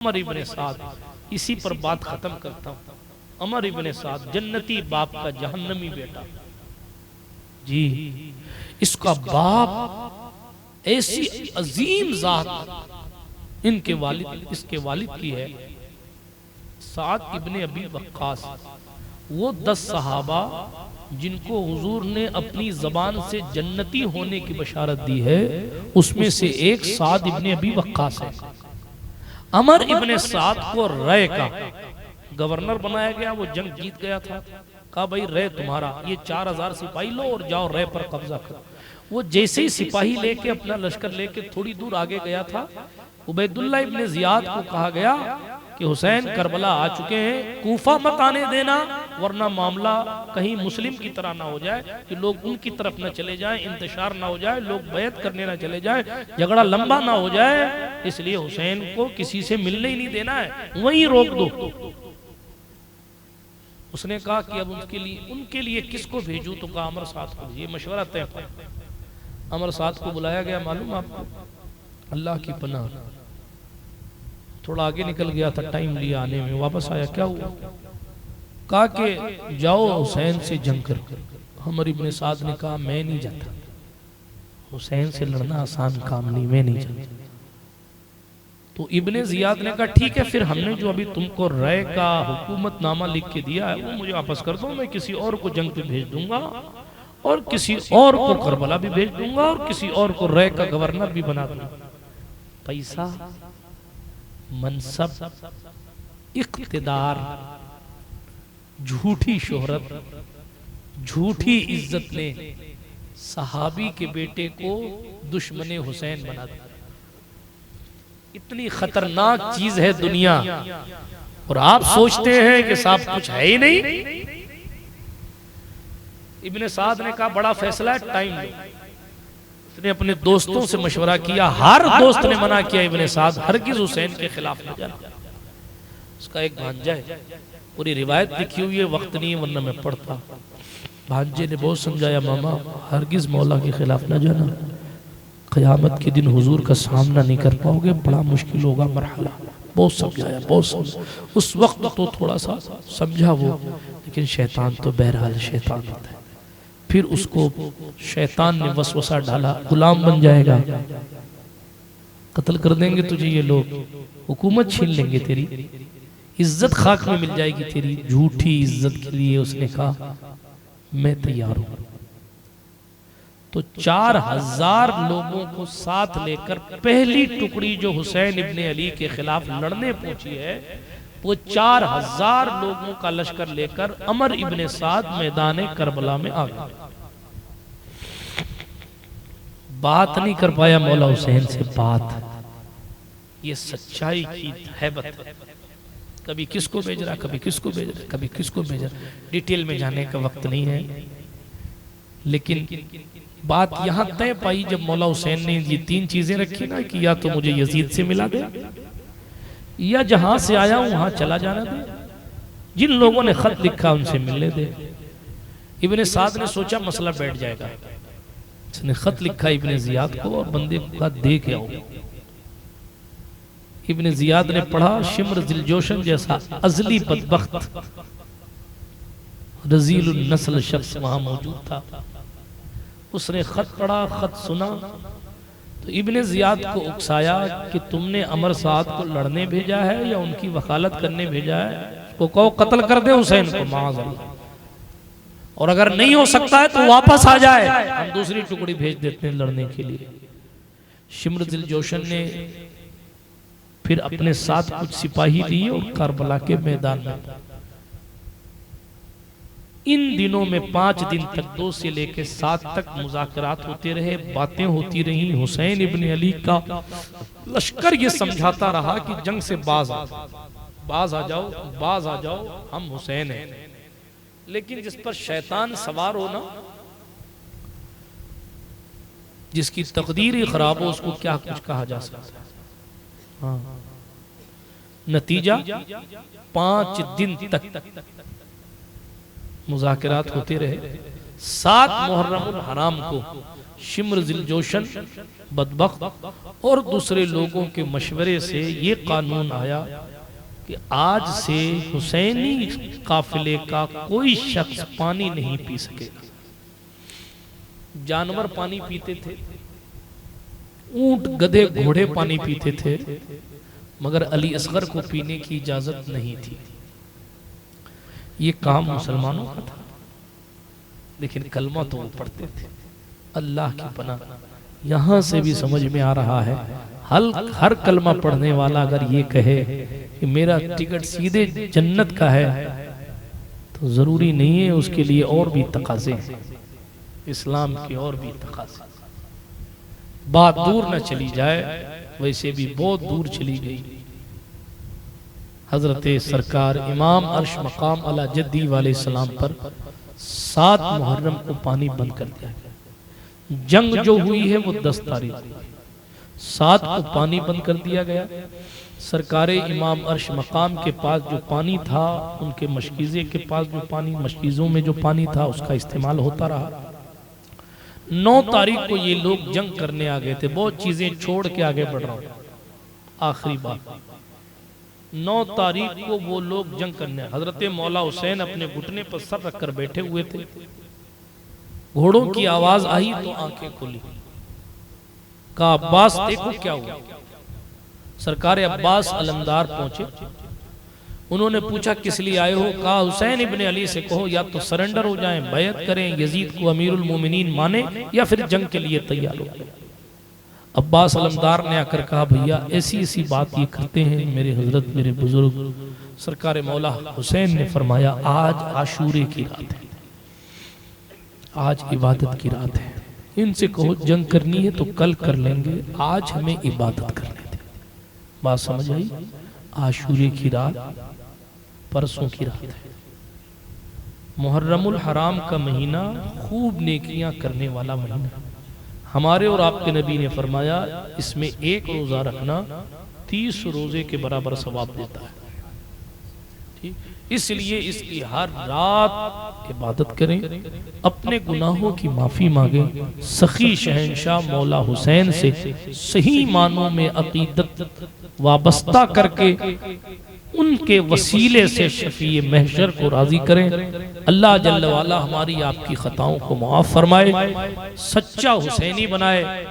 अमर इब्ने साद, इसी पर बात खत्म करता हूं। अमर इब्ने साद जन्नती बाप का जहन्नमी बेटा जी। इसका बाप ऐसी अजीम जात इनके वालिद इसके वालिद की है साद इब्ने अबी वक्कास। वो 10 सहाबा जिनको हुजूर ने अपनी जबान से जन्नती होने की बशारत दी है, उसमें से एक साद इब्ने अबी वक्कास है। अमर इब्ने साद को रय का गवर्नर बनाया गया। वो जंग जीत गया था। कहा भाई रय तुम्हारा, ये 4000 सिपाही लो और जाओ रय पर कब्जा करो। वो जैसे ही सिपाही लेके अपना लश्कर लेके थोड़ी दूर आगे गया था, उबैदुल्ला इब्ने जियाद को कहा गया कि हुसैन करबला आ चुके हैं, कूफा मत आने देना वरना मामला कहीं मुस्लिम की तरह ना हो जाए कि लोग उनकी तरफ न चले जाएं, इंतशार ना हो जाए, लोग बैत करने ना चले जाए, झगड़ा लंबा ना हो जाए, इसलिए हुसैन को किसी से मिलने ही नहीं देना है, वहीं रोक दो। उसने कहा कि अब उनके लिए किसको भेजूं? तो कहा अमर साद को। ये मशवरा तय था। अमर साद को बुलाया गया। मालूम आपको, अल्लाह की पनाह, थोड़ा आगे निकल गया था, टाइम लिया आने में, वापस आया। क्या हुआ? कहा कि जाओ हुसैन से जंग कर। अमर इब्ने साद ने कहा मैं नहीं जाता, हुसैन से लड़ना आसान काम नहीं, मैं नहीं जाता। तो इब्ने जियाद ने कहा ठीक है, फिर हमने जो अभी तुमको रय का हुकूमतनामा लिख के दिया है वो मुझे वापस कर दो, मैं किसी और को जंग पे भेज दूंगा और किसी और को करबला भी भेज दूंगा और किसी और को रय का गवर्नर भी बना दूंगा। पैसा, मनसब, इख्तिदार, झूठी शोहरत, झूठी इज्जत ने सहाबी के बेटे को दुश्मने हुसैन बना दिया। इतनी खतरनाक चीज है दुनिया, और आप सोचते हैं कि साहब कुछ है ही नहीं। इब्ने साद ने कहा बड़ा फैसला है, टाइम दो। उसने अपने दोस्तों से मशवरा किया, हर दोस्त ने मना किया इब्ने साद हरगिज हुसैन के खिलाफ न जाना। उसका एक भांजा है, पूरी रिवायत लिखी हुई है, वक्त नहीं है वरना मैं पढ़ता। भांजे ने बहुत समझाया, मामा हरगिज मौला के खिलाफ न जाना, क़यामत के दिन हुजूर का सामना नहीं कर पाओगे, बड़ा मुश्किल होगा मरहला। बहुत समझाया, बहुत समझाया। उस वक्त तो थोड़ा सा समझा वो, लेकिन शैतान तो बहरहाल शैतान होता है। फिर उसको शैतान ने वसवसा डाला, गुलाम बन जाएगा, कत्ल कर देंगे तुझे ये लोग, हुकूमत छीन लेंगे तेरी, इज्जत खाक में मिल जाएगी तेरी। झूठी इज्जत के लिए उसने कहा मैं तैयार हूं। तो 4000 लोगों को साथ लेकर पहली टुकड़ी जो हुसैन इब्ने अली के खिलाफ लड़ने पहुंची है, वो 4000 लोगों का लश्कर लेकर अमर इब्ने साद मैदान करबला में आ गए। बात नहीं कर पाया मौला हुसैन से बात। ये सच्चाई की हैबत है। कभी किसको भेज रहा, कभी किसको भेज रहा, कभी किसको भेज रहा। डिटेल में जाने का वक्त नहीं है, लेकिन बात यहां तय पाई जब मौला हुसैन ने ये 3 चीजें रखी ना कि या तो मुझे यजीद से मिला दे, या जहां से आया हूं वहां चला जाना दे, जिन लोगों ने खत लिखा उनसे मिलने दे। इब्ने साद ने सोचा मसला बैठ जाएगा। उसने खत लिखा इब्ने जियाद को और बंदे को दे के आओ। इब्ने जियाद ने पढ़ा, शिम्र दिलजोशन जैसा अजली बदबख्त रजीलुन नस्ल शख्स वहां मौजूद था। उसने खत पढ़ा, खत सुना, तो इब्ने जियाद को उकसाया कि तुमने अमर साद को लड़ने भेजा है या उनकी वकालत करने भेजा है? उसको कहो कत्ल कर दे हुसैन को, माअज़ल्लाह, और अगर नहीं हो सकता है तो वापस आ जाए, हम दूसरी टुकड़ी भेज देते हैं लड़ने के लिए। शिम्र दिलजोशन ने फिर अपने साथ कुछ सिपाही लिए और करबला के मैदान में। इन दिनों में 5 दिन तक 2 से लेकर 7 तक मुज़ाकरात होते रहे, बातें होती रही। हुसैन इब्ने अली का लश्कर ये समझाता रहा कि जंग से बाज आ जाओ, बाज आ जाओ, हम हुसैन हैं। लेकिन जिस पर शैतान सवार हो ना, जिसकी तकदीर ही खराब हो, उसको क्या कुछ कहा जा सकता है। हाँ, नतीजा 5 दिन तक मुज़ाकरात होते रहे। 7 मुहर्रमुल हराम को शिम्र जिलजोशन बदबख्त और दूसरे लोगों के मशवरे से ये कानून आया कि आज से हुसैनी काफिले का कोई शख्स पानी नहीं पी सकेगा। जानवर पानी पीते थे, ऊंट गधे घोड़े पानी पीते थे, मगर अली असगर को पीने की इजाजत नहीं थी। ये काम मुसलमानों का था, लेकिन कलमा तो वो पढ़ते थे। अल्लाह की पनाह, यहां से भी समझ में आ रहा है हर कलमा पढ़ने वाला अगर ये कहे कि मेरा टिकट सीधे जन्नत का है, तो जरूरी नहीं है, उसके लिए और भी तकाजे हैं, इस्लाम के और भी तकाजे। बात दूर न चली जाए, वैसे भी बहुत दूर चली गई। हजरत सरकार इमाम अर्श मकाम अला जद्दी वाले सलाम पर 7 मुहर्रम को पानी बंद कर दिया गया। जंग जो हुई है वो 10 तारीख, 7 को पानी बंद कर दिया गया। सरकार इमाम अर्श मकाम के पास जो पानी था, उनके मशकीज़े के पास जो पानी, मशकीज़ों में जो पानी था, उसका इस्तेमाल होता रहा। 9 तारीख को ये लोग जंग करने आ गए थे। बहुत चीजें छोड़ के आगे बढ़ रहा हूं, आखिरी बात, 9 तारीख को वो लोग जंग करने, हजरत मौला हुसैन अपने घुटने पर सर रखकर बैठे हुए थे। घोड़ों की आवाज आई तो आंखें खुली। कहा अब्बास देखो क्या हुआ। सरकार अब्बास अलमदार पहुंचे। उन्होंने पूछा किस लिए आए हो। कहा हुसैन इब्ने अली से कहो या तो सरेंडर हो जाएं, बैत करें, यजीद को अमीरुल मोमिनीन माने, या फिर जंग के लिए तैयार हो। अब्बास अलमदार ने आकर कहा भैया ऐसी ऐसी बात ये करते हैं मेरे हजरत, मेरे बुजुर्ग। सरकार मौला हुसैन ने फरमाया आज आशूरे की रात है, आज इबादत की रात है। इनसे कहो जंग करनी है तो कल कर लेंगे, आज हमें इबादत करने दें। बात समझ आई? आशूरे की रात परसों की रात है। मुहर्रमुल हराम का महीना खूब नेकियां करने वाला महीना। हमारे और आपके नबी ने फरमाया इसमें एक रोजा रखना 30 रोजे के बराबर सवाब देता है। ठीक, इसलिए इसकी हर रात इबादत करें, अपने गुनाहों की माफी मांगे, सखी शहंशाह मौला हुसैन से सही मानों में अकीदत वाबस्ता करके उनके वसीले से शफी महशर को राजी करें। अल्लाह जल्ल वाला हमारी आपकी खताओं को माफ फरमाए, सच्चा हुसैनी बनाए।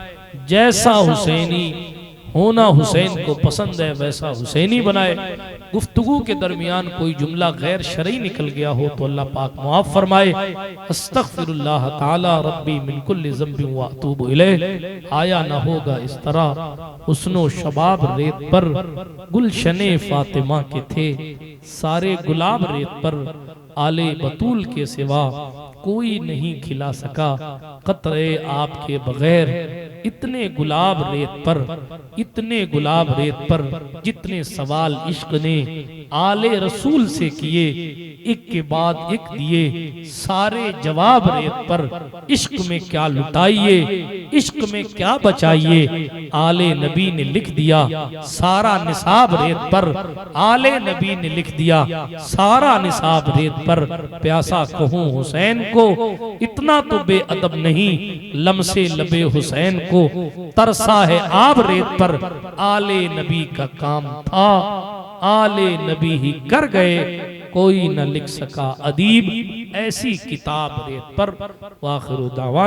जैसा हुसैनी होना हुसैन को पसंद है वैसा हुसैनी बनाए। गुफ्तगू के दरमियान कोई जुमला गैर शरई निकल गया हो तो अल्लाह पाक माफ फरमाए। अस्तगफिरुल्लाह ताला रब्बी मिन कुल्लि ज़ंबिन व अतूबु इलैह। आया ना होगा इस तरह हुस्नो शबाब रेत पर, गुलशने फातिमा के थे सारे गुलाब रेत पर, आले बतूल के सिवा कोई नहीं खिला सका कतरे आपके बगैर। इतने गुलाब रेत पर, इतने गुलाब रेत पर जितने सवाल इश्क ने आले रसूल से किए, एक के बाद एक दिए सारे जवाब रेत पर। इश्क में क्या लुटाइए, इश्क में क्या बचाइए, आले नबी ने लिख दिया सारा निसाब रेत पर। आले नबी ने लिख दिया सारा निसाब रेत पर। प्यासा कहूँ हुसैन को इतना तो बेअदब नहीं, लमसे लबे हुसैन को तरसा है आब रेत पर। आले नबी का काम था, आले नबी ही कर गए, कोई न लिख सका अदीब ऐसी किताब रेत पर। वाखिरु दावाना।